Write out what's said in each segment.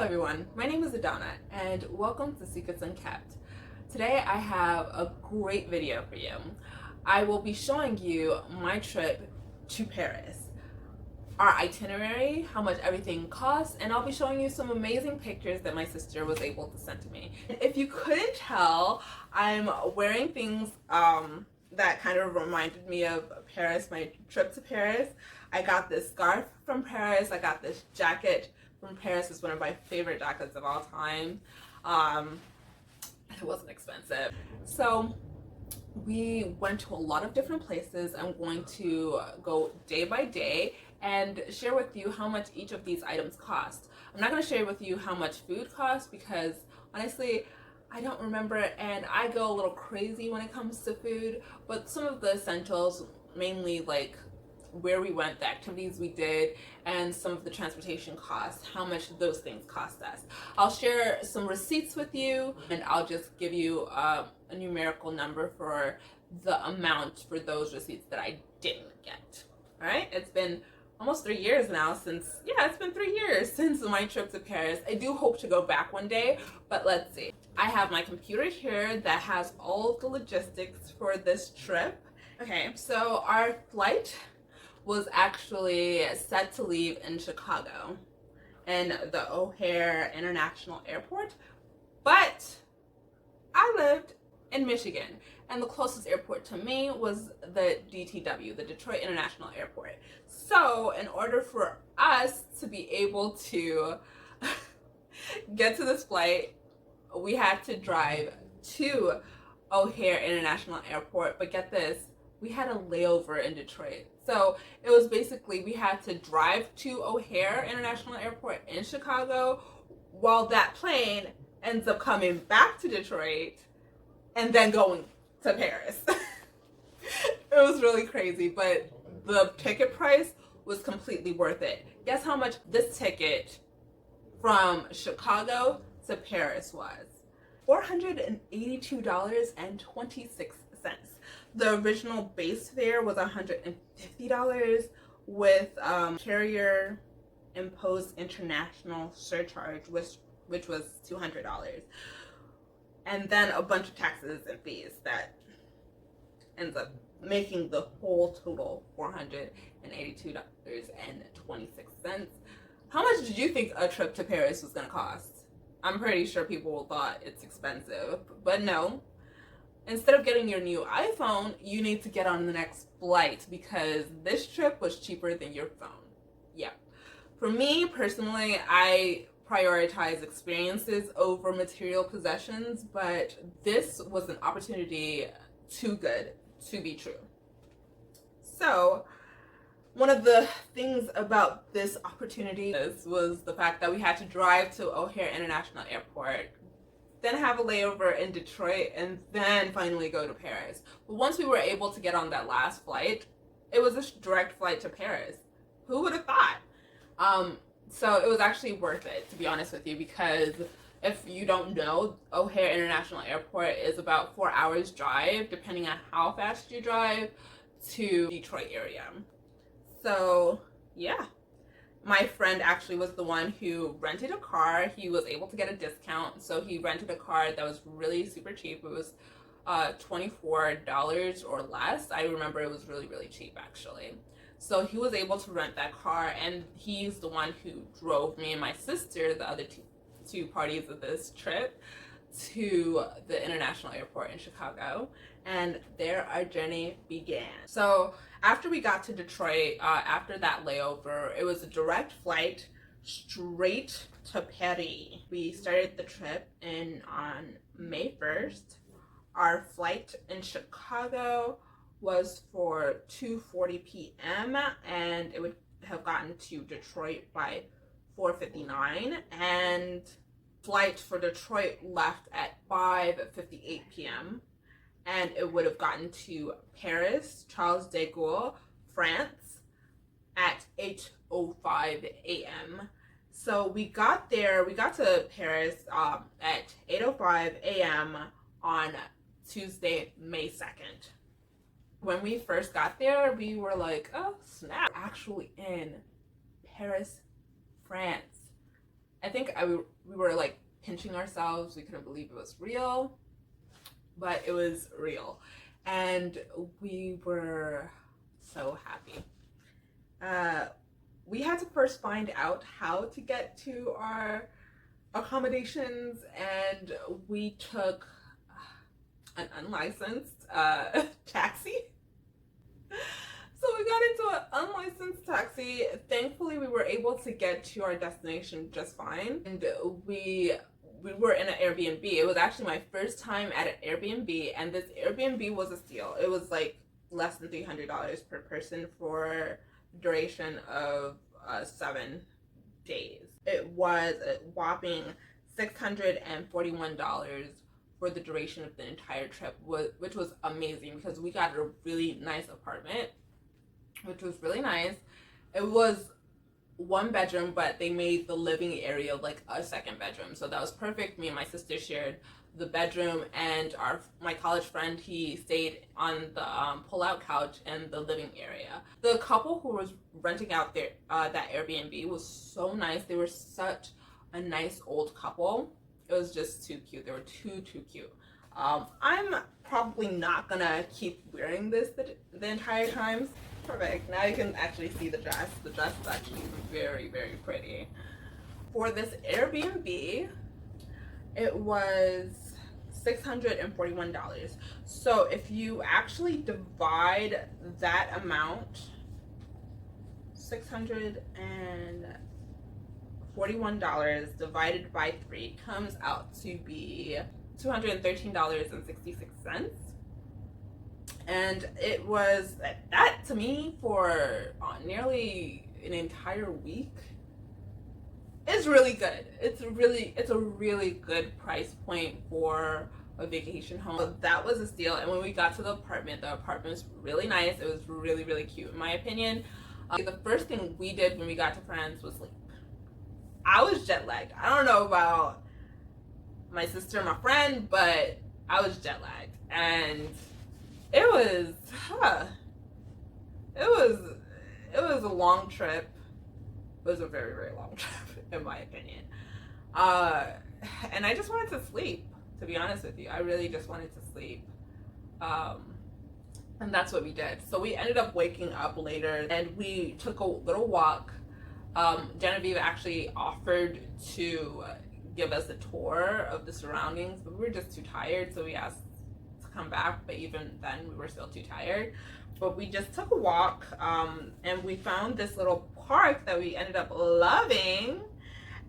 Hello everyone, my name is Adana and welcome to Secrets Unkept. Today I have a great video for you. I will be showing you my trip to Paris, our itinerary, how much everything costs, and I'll be showing you some amazing pictures that my sister was able to send to me. If you couldn't tell, I'm wearing things that kind of reminded me of Paris, my trip to Paris. I got this scarf from Paris, I got this jacket from Paris. It's one of my favorite jackets of all time. It wasn't expensive. So we went to a lot of different places. I'm going to go day by day and share with you how much each of these items cost. I'm not going to share with you how much food costs because honestly, I don't remember and I go a little crazy when it comes to food, but some of the essentials, mainly like where we went, the activities we did, and some of the transportation costs, how much those things cost us. I'll share some receipts with you and I'll just give you a numerical number for the amount for those receipts that I didn't get. All right, it's been almost 3 years now since, it's been 3 years since my trip to Paris. I do hope to go back one day, but let's see. I have my computer here that has all the logistics for this trip. Okay, so our flight was actually set to leave in Chicago in the O'Hare International Airport, but I lived in Michigan and the closest airport to me was the DTW, the Detroit International Airport. So in order for us to be able to get to this flight, we had to drive to O'Hare International Airport, but get this, we had a layover in Detroit. So it was basically we had to drive to O'Hare International Airport in Chicago while that plane ends up coming back to Detroit and then going to Paris. It was really crazy, but the ticket price was completely worth it. Guess how much this ticket from Chicago to Paris was? $482.26. The original base fare was $150 with carrier imposed international surcharge, which was $200, and then a bunch of taxes and fees that ends up making the whole total $482.26. How much did you think a trip to Paris was going to cost? I'm pretty sure people thought it's expensive, but no. Instead of getting your new iPhone, you need to get on the next flight because this trip was cheaper than your phone. Yeah. For me, personally, I prioritize experiences over material possessions, but this was an opportunity too good to be true. So, one of the things about this opportunity was the fact that we had to drive to O'Hare International Airport, then have a layover in Detroit, and then finally go to Paris. But once we were able to get on that last flight, it was a direct flight to Paris. Who would have thought? So it was actually worth it, to be honest with you, because if you don't know, O'Hare International Airport is about 4 hours drive, depending on how fast you drive, to Detroit area. So yeah. My friend actually was the one who rented a car. He was able to get a discount, so he rented a car that was really super cheap. It was $24 or less. I remember it was really, really cheap actually. So he was able to rent that car, and he's the one who drove me and my sister, the other two parties of this trip, to the international airport in Chicago, and there our journey began. So after we got to Detroit, after that layover, it was a direct flight straight to Paris. We started the trip on May 1st. Our flight in Chicago was for 2:40 p.m. and it would have gotten to Detroit by 4:59, and flight for Detroit left at 5:58 p.m. and it would have gotten to Paris, Charles de Gaulle, France at 8:05 a.m. So we got to Paris at 8:05 a.m. on Tuesday, May 2nd. When we first got there, we were like, oh snap, actually in Paris, France. I think we were like pinching ourselves. We couldn't believe it was real, but it was real. And we were so happy. We had to first find out how to get to our accommodations, and we took an unlicensed taxi. So we got into an unlicensed taxi. Thankfully, we were able to get to our destination just fine. And we were in an Airbnb. It was actually my first time at an Airbnb, and this Airbnb was a steal. It was like less than $300 per person for duration of 7 days. It was a whopping $641 for the duration of the entire trip, which was amazing because we got a really nice apartment, which was really nice. It was 1 bedroom, but they made the living area like a 2nd bedroom, so that was perfect. Me and my sister shared the bedroom, and my college friend, he stayed on the pull-out couch in the living area. The couple who was renting out that Airbnb was so nice. They were such a nice old couple. It was just too cute. They were too cute. I'm probably not gonna keep wearing this the entire time. Perfect. Now you can actually see the dress. The dress is actually very pretty. For this Airbnb, it was $641. So if you actually divide that amount, $641 divided by 3 comes out to be $213.66. And it was that to me for nearly an entire week is really good. It's a really good price point for a vacation home. So that was a steal. And when we got to the apartment was really nice. It was really cute in my opinion. The first thing we did when we got to France was sleep. I was jet lagged. I don't know about my sister and my friend, but I was jet lagged, and it was a long trip. It was a very long trip in my opinion. And I just wanted to sleep, to be honest with you. I really just wanted to sleep. And that's what we did. So we ended up waking up later, and we took a little walk. Genevieve actually offered to give us a tour of the surroundings, but we were just too tired, so we asked to come back, but even then we were still too tired. But we just took a walk, and we found this little park that we ended up loving,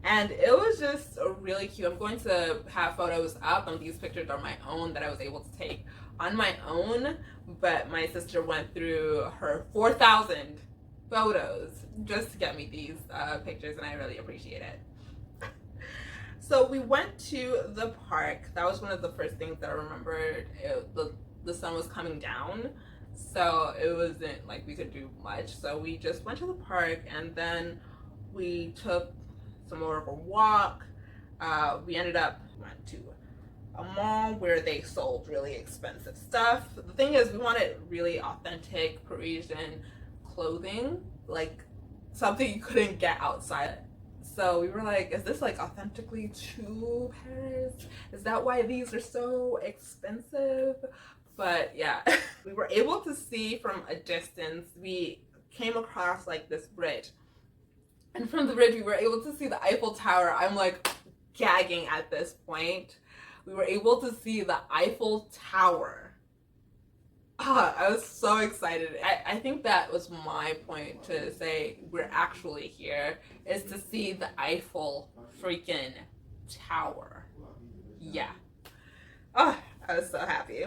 and it was just really cute. I'm going to have photos up, and these pictures are my own that I was able to take on my own, but my sister went through her 4,000 photos just to get me these pictures, and I really appreciate it. So we went to the park. That was one of the first things that I remembered. The sun was coming down, so it wasn't like we could do much. So we just went to the park, and then we took some more of a walk. We went to a mall where they sold really expensive stuff. The thing is, we wanted really authentic Parisian clothing, like something you couldn't get outside. So we were like, is this like authentically to Paris? Is that why these are so expensive? But yeah, we were able to see from a distance. We came across like this bridge, and from the bridge we were able to see the Eiffel Tower. I'm like gagging at this point. We were able to see the Eiffel Tower. I was so excited. I think that was my point to say we're actually here, is to see the Eiffel freaking Tower. Yeah. Oh, I was so happy.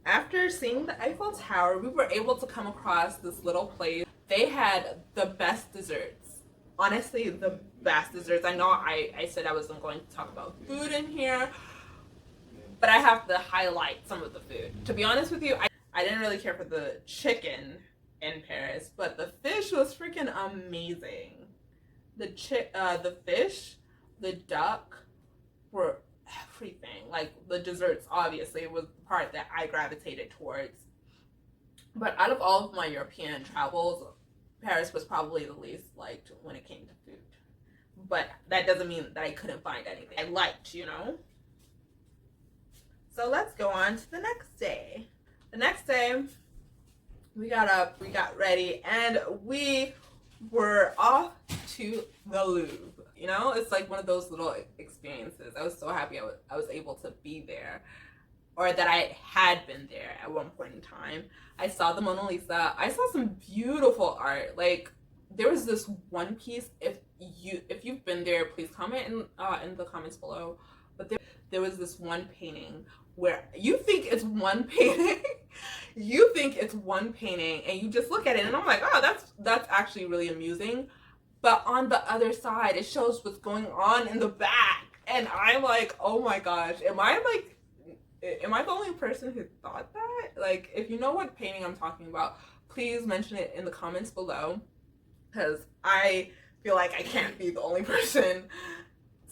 After seeing the Eiffel Tower, we were able to come across this little place. They had the best desserts. Honestly, the best desserts. I know I said I wasn't going to talk about food in here, but I have to highlight some of the food. To be honest with you, I didn't really care for the chicken in Paris, but the fish was freaking amazing. The fish, the duck were everything. Like the desserts, obviously, was the part that I gravitated towards. But out of all of my European travels, Paris was probably the least liked when it came to food. but that doesn't mean that I couldn't find anything I liked, you know? So let's go on to the next day. The next day, we got up, we got ready, and we were off to the Louvre. You know, it's like one of those little experiences. I was so happy I was able to be there, or that I had been there at one point in time. I saw the Mona Lisa. I saw some beautiful art. Like, there was this one piece. If you've been there, please comment in the comments below. But there was this one painting where you think it's one painting, you think it's one painting, and you just look at it, and I'm like, oh, that's actually really amusing. But on the other side, it shows what's going on in the back, and I'm like, oh my gosh, am I the only person who thought that? Like, if you know what painting I'm talking about, please mention it in the comments below, because I feel like I can't be the only person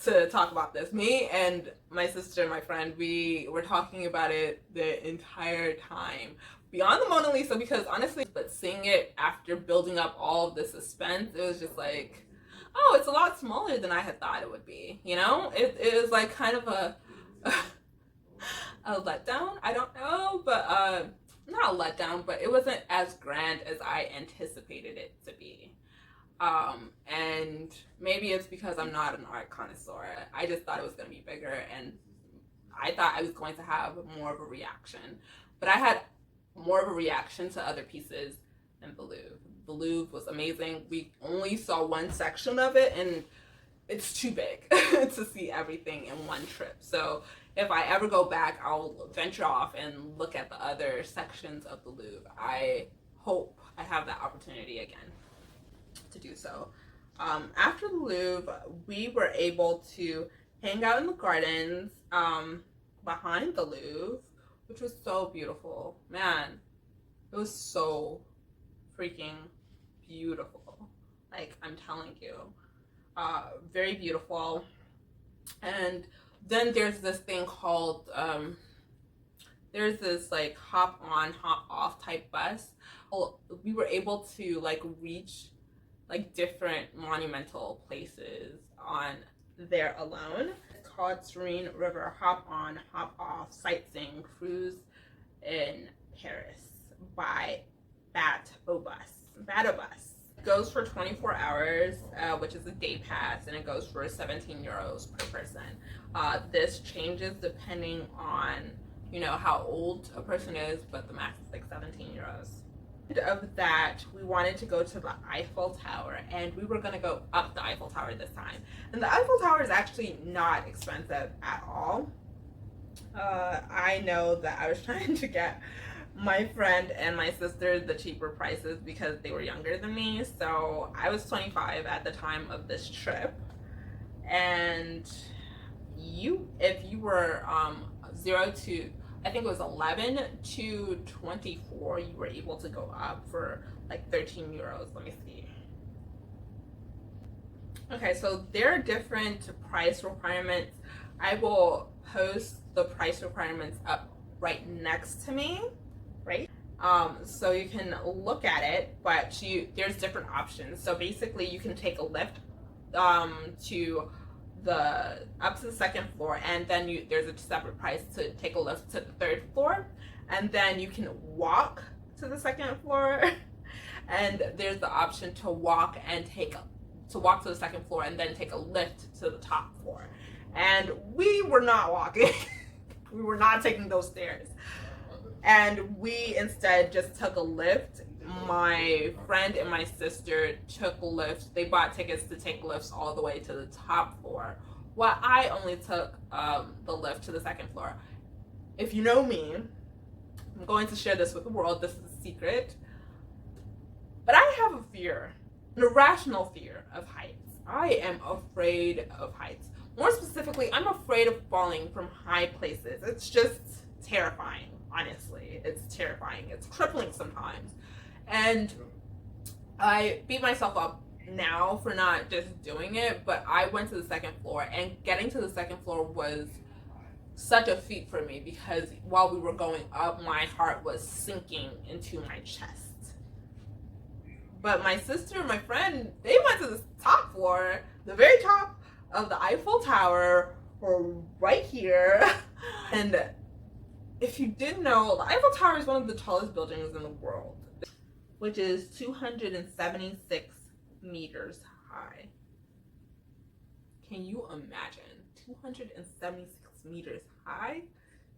to talk about this. Me and my sister and my friend, we were talking about it the entire time. Beyond the Mona Lisa, because honestly, but seeing it after building up all of the suspense, it was just like, oh, it's a lot smaller than I had thought it would be. You know, it was like kind of a letdown. I don't know, but not a letdown, but it wasn't as grand as I anticipated it to be. And maybe it's because I'm not an art connoisseur. I just thought it was going to be bigger, and I thought I was going to have more of a reaction. But I had more of a reaction to other pieces than the Louvre. The Louvre was amazing. We only saw one section of it, and it's too big to see everything in one trip. So if I ever go back, I'll venture off and look at the other sections of the Louvre. I hope I have that opportunity again to do so. After the Louvre, we were able to hang out in the gardens behind the Louvre, which was so beautiful. Man, it was so freaking beautiful. Like, I'm telling you, very beautiful. And then there's this thing called there's this like hop on hop off type bus. We were able to like reach like different monumental places on there alone. It's called Serene River Hop On Hop Off Sightseeing Cruise in Paris by Batobus. It goes for 24 hours, which is a day pass, and it goes for 17 euros per person. This changes depending on, you know, how old a person is, but the max is like 17 euros. Of that, we wanted to go to the Eiffel Tower, and we were going to go up the Eiffel Tower this time. And the Eiffel Tower is actually not expensive at all. I know that I was trying to get my friend and my sister the cheaper prices because they were younger than me. So I was 25 at the time of this trip, and if you were 0 to, I think it was 11 to 24, you were able to go up for like 13 euros. Let me see. Okay, so there are different price requirements. I will post the price requirements up right next to me, right? So you can look at it, but there's different options. So basically you can take a lift up to the second floor, and then there's a separate price to take a lift to the third floor, and then you can walk to the second floor, and there's the option to walk to the second floor and then take a lift to the top floor. And we were not walking. We were not taking those stairs, and we instead just took a lift. My friend and my sister took lifts. They bought tickets to take lifts all the way to the top floor, while I only took the lift to the second floor. If you know me, I'm going to share this with the world. This is a secret. But I have a fear, an irrational fear of heights. I am afraid of heights. More specifically, I'm afraid of falling from high places. It's just terrifying, honestly. It's terrifying. It's crippling sometimes. And I beat myself up now for not just doing it, but I went to the second floor, and getting to the second floor was such a feat for me because while we were going up, my heart was sinking into my chest. But my sister and my friend, they went to the top floor. the very top of the Eiffel Tower, or right here. And if you didn't know, the Eiffel Tower is one of the tallest buildings in the world, which is 276 meters high. Can you imagine? 276 meters high?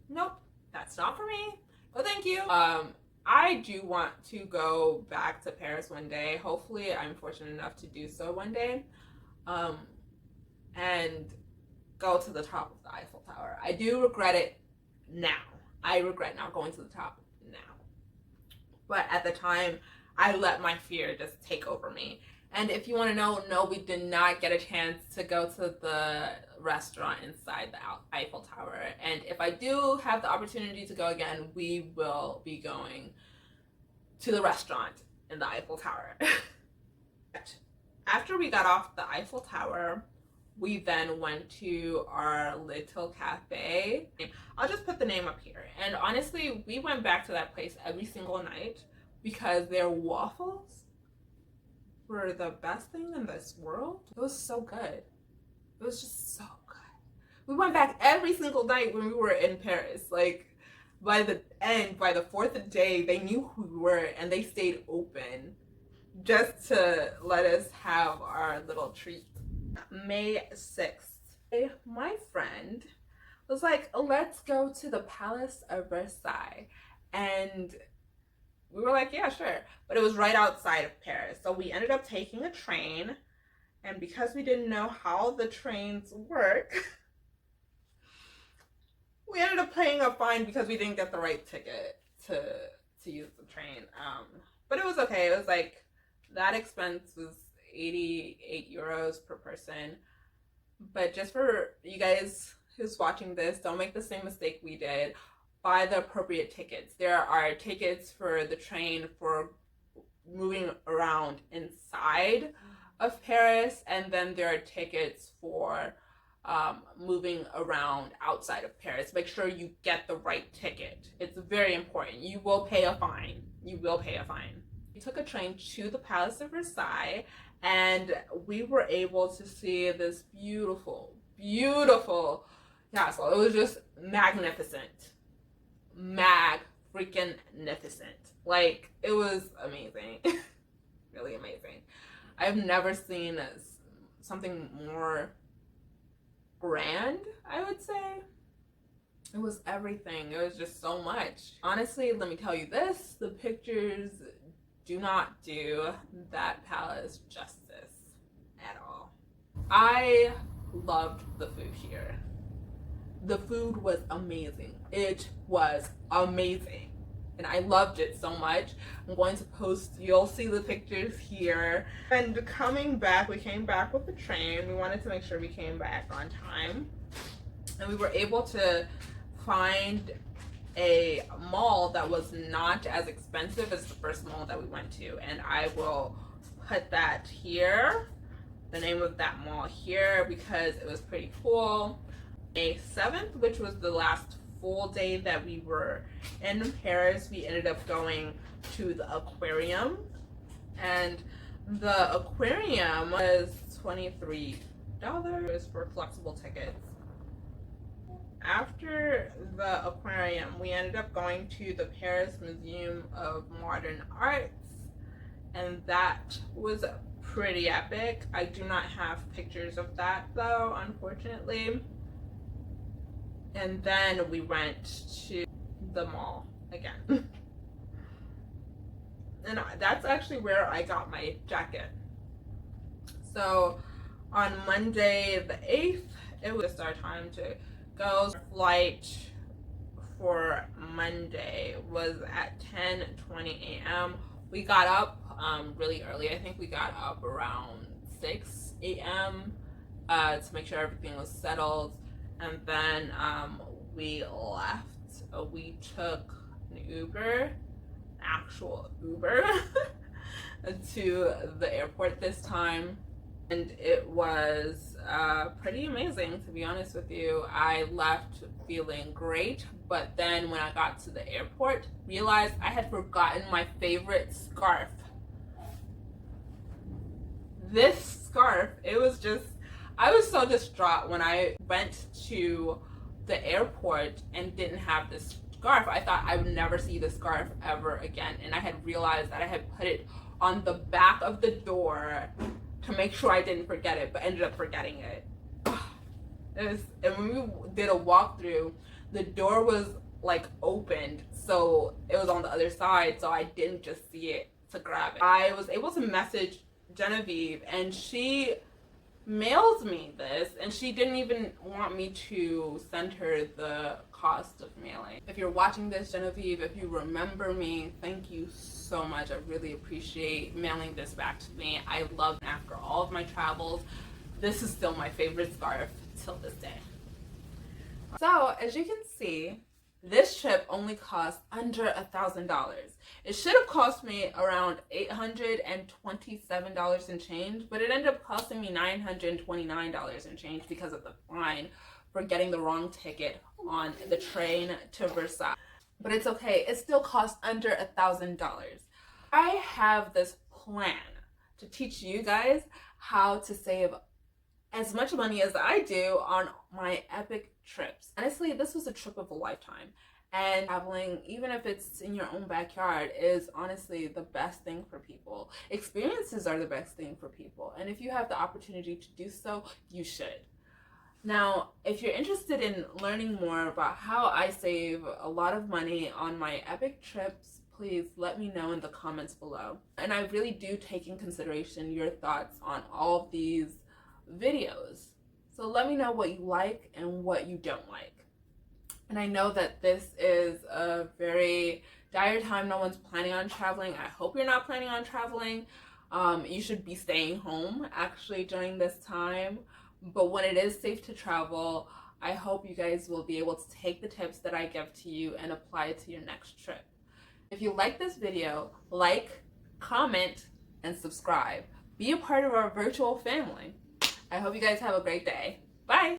Nope, that's not for me. But thank you. I do want to go back to Paris one day. Hopefully I'm fortunate enough to do so one day. And go to the top of the Eiffel Tower. I do regret it now. I regret not going to the top now. But at the time, I let my fear just take over me. And if you want to know, no, we did not get a chance to go to the restaurant inside the Eiffel Tower. And if I do have the opportunity to go again, we will be going to the restaurant in the Eiffel Tower. After we got off the Eiffel Tower, we then went to our little cafe. I'll just put the name up here. And honestly, we went back to that place every single night because their waffles were the best thing in this world. It was so good. It was just so good. We went back every single night when we were in Paris. Like, by the end, by the fourth day, they knew who we were and they stayed open just to let us have our little treat. May 6th, my friend was like, let's go to the Palace of Versailles. And we were like, yeah, sure. But it was right outside of Paris. So we ended up taking a train. And because we didn't know how the trains work, we ended up paying a fine because we didn't get the right ticket to use the train. But it was okay. It was like, that expense was 88 euros per person. But just for you guys who's watching this, don't make the same mistake we did. Buy the appropriate tickets. There are tickets for the train for moving around inside of Paris, and then there are tickets for moving around outside of Paris. Make sure you get the right ticket. It's very important. You will pay a fine. You will pay a fine. We took a train to the Palace of Versailles, and we were able to see this beautiful, beautiful castle. It was just magnificent. Freaking-nificent. Like, it was amazing. Really amazing. I've never seen something more grand, I would say. It was everything. It was just so much. Honestly, let me tell you this, the pictures do not do that palace justice at all. I loved the food here. The food was amazing. It was amazing. And I loved it so much. I'm going to post, you'll see the pictures here. And coming back, we came back with the train. We wanted to make sure we came back on time. And we were able to find a mall that was not as expensive as the first mall that we went to. And I will put that here, the name of that mall here, because it was pretty cool. May 7th, which was the last full day that we were in Paris, we ended up going to the aquarium, and the aquarium was $23 for flexible tickets. After the aquarium, we ended up going to the Paris Museum of Modern Arts, and that was pretty epic. I do not have pictures of that though, unfortunately. And then we went to the mall again. And that's actually where I got my jacket. So on Monday the 8th, it was just our time to go. Flight for Monday was at 10:20 a.m. We got up really early. I think we got up around 6 a.m. To make sure everything was settled. And then we left. We took an Uber, actual Uber, to the airport this time. And it was pretty amazing, to be honest with you. I left feeling great, but then when I got to the airport, realized I had forgotten my favorite scarf. This scarf, it was just I was so distraught when I went to the airport and didn't have this scarf. I thought I would never see this scarf ever again. And I had realized that I had put it on the back of the door to make sure I didn't forget it, but ended up forgetting it. And when we did a walkthrough, the door was like opened, so it was on the other side, so I didn't just see it to grab it. I was able to message Genevieve, and she mailed me this, and she didn't even want me to send her the cost of mailing. If you're watching this, Genevieve, if you remember me, thank you so much. I really appreciate mailing this back to me. I love it. After all of my travels, this is still my favorite scarf till this day. So as you can see, this trip only cost under $1,000. It should have cost me around $827 and change, but it ended up costing me $929 and change because of the fine for getting the wrong ticket on the train to Versailles. But it's okay, it still cost under $1,000. I have this plan to teach you guys how to save as much money as I do on my epic trips. Honestly, this was a trip of a lifetime. And traveling, even if it's in your own backyard, is honestly the best thing for people. Experiences are the best thing for people. And if you have the opportunity to do so, you should. Now, if you're interested in learning more about how I save a lot of money on my epic trips, please let me know in the comments below. And I really do take in consideration your thoughts on all of these videos. So let me know what you like and what you don't like. And I know that this is a very dire time. No one's planning on traveling. I hope you're not planning on traveling. You should be staying home actually during this time. But when it is safe to travel, I hope you guys will be able to take the tips that I give to you and apply it to your next trip. If you like this video, like, comment, and subscribe. Be a part of our virtual family. I hope you guys have a great day. Bye!